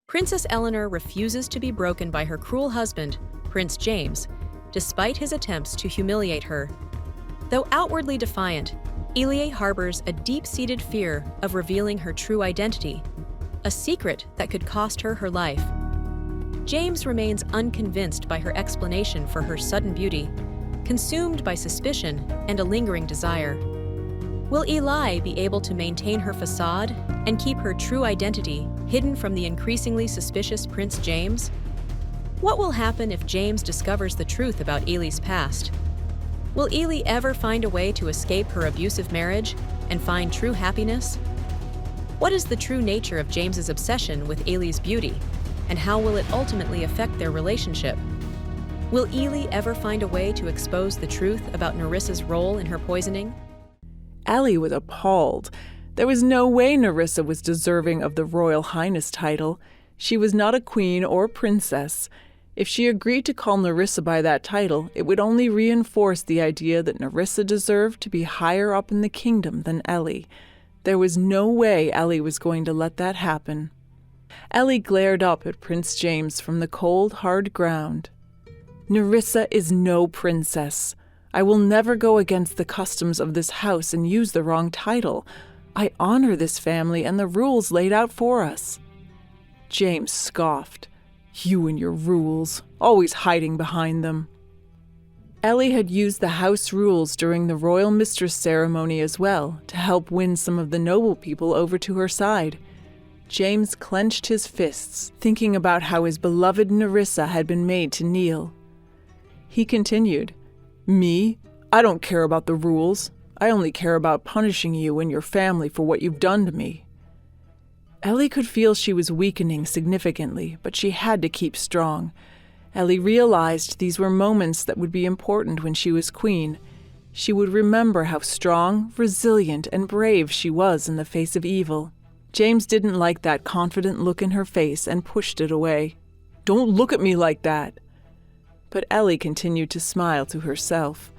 Princess Eleanor refuses to be broken by her cruel husband, Prince James, despite his attempts to humiliate her. Though outwardly defiant, Elie harbors a deep-seated fear of revealing her true identity, a secret that could cost her her life. James remains unconvinced by her explanation for her sudden beauty, consumed by suspicion and a lingering desire. Will Elie be able to maintain her facade and keep her true identity hidden from the increasingly suspicious Prince James? What will happen if James discovers the truth about Elie's past? Will Elie ever find a way to escape her abusive marriage and find true happiness? What is the true nature of James's obsession with Elie's beauty, and how will it ultimately affect their relationship? Will Elie ever find a way to expose the truth about Nerissa's role in her poisoning? Elie was appalled. There was no way Nerissa was deserving of the Royal Highness title. She was not a queen or princess. If she agreed to call Nerissa by that title, it would only reinforce the idea that Nerissa deserved to be higher up in the kingdom than Elie. There was no way Elie was going to let that happen. Elie glared up at Prince James from the cold, hard ground. Nerissa is no princess. I will never go against the customs of this house and use the wrong title. I honor this family and the rules laid out for us. James scoffed. You and your rules, always hiding behind them. Elie had used the house rules during the royal mistress ceremony as well to help win some of the noble people over to her side. James clenched his fists, thinking about how his beloved Nerissa had been made to kneel. He continued, Me? I don't care about the rules. I only care about punishing you and your family for what you've done to me. Elie could feel she was weakening significantly, but she had to keep strong. Elie realized these were moments that would be important when she was queen. She would remember how strong, resilient, and brave she was in the face of evil. James didn't like that confident look in her face and pushed it away. Don't look at me like that. But Elie continued to smile to herself.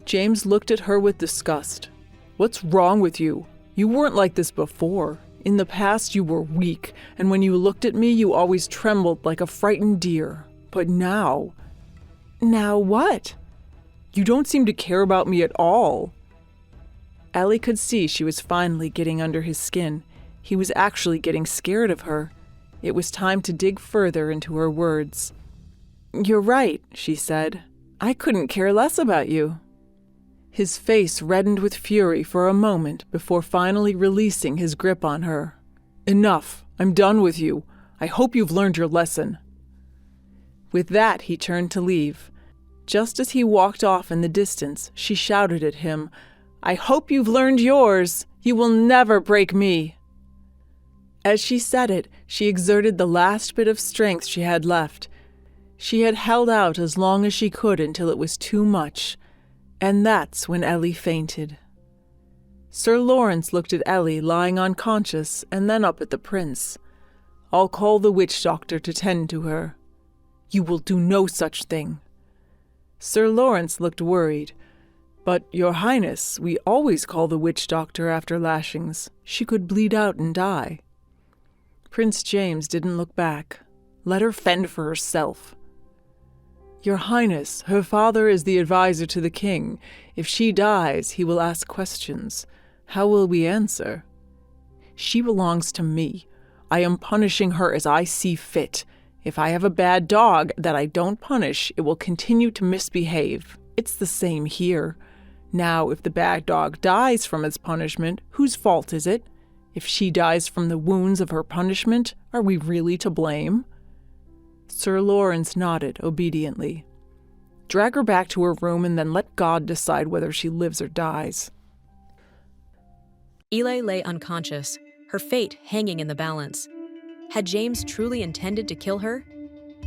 James looked at her with disgust. What's wrong with you? You weren't like this before. In the past, you were weak, and when you looked at me, you always trembled like a frightened deer. But now... Now what? You don't seem to care about me at all. Elie could see she was finally getting under his skin. He was actually getting scared of her. It was time to dig further into her words. You're right, she said. I couldn't care less about you. His face reddened with fury for a moment before finally releasing his grip on her. Enough. I'm done with you. I hope you've learned your lesson. With that, he turned to leave. Just as he walked off in the distance, she shouted at him, I hope you've learned yours. You will never break me. As she said it, she exerted the last bit of strength she had left. She had held out as long as she could until it was too much. And that's when Elie fainted. Sir Lawrence looked at Elie lying unconscious and then up at the prince. I'll call the witch doctor to tend to her. You will do no such thing. Sir Lawrence looked worried. But, Your Highness, we always call the witch doctor after lashings. She could bleed out and die. Prince James didn't look back. Let her fend for herself. Your Highness, her father is the advisor to the king. If she dies, he will ask questions. How will we answer? She belongs to me. I am punishing her as I see fit. If I have a bad dog that I don't punish, it will continue to misbehave. It's the same here. Now, if the bad dog dies from its punishment, whose fault is it? If she dies from the wounds of her punishment, are we really to blame? Sir Lawrence nodded obediently. Drag her back to her room and then let God decide whether she lives or dies. Elie lay unconscious, her fate hanging in the balance. Had James truly intended to kill her?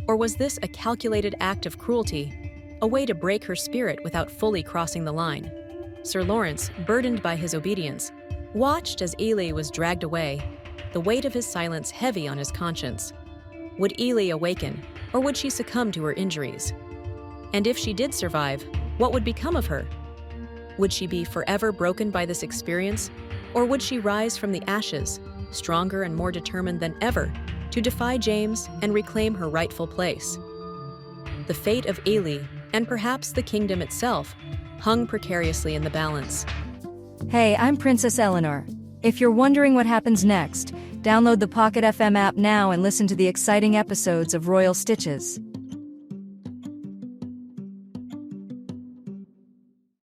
Or was this a calculated act of cruelty, a way to break her spirit without fully crossing the line? Sir Lawrence, burdened by his obedience, watched as Elie was dragged away, the weight of his silence heavy on his conscience. Would Elie awaken, or would she succumb to her injuries? And if she did survive, what would become of her? Would she be forever broken by this experience, or would she rise from the ashes, stronger and more determined than ever, to defy James and reclaim her rightful place. The fate of Elie, and perhaps the kingdom itself, hung precariously in the balance. Hey, I'm Princess Eleanor. If you're wondering what happens next, download the Pocket FM app now and listen to the exciting episodes of Royal Stitches.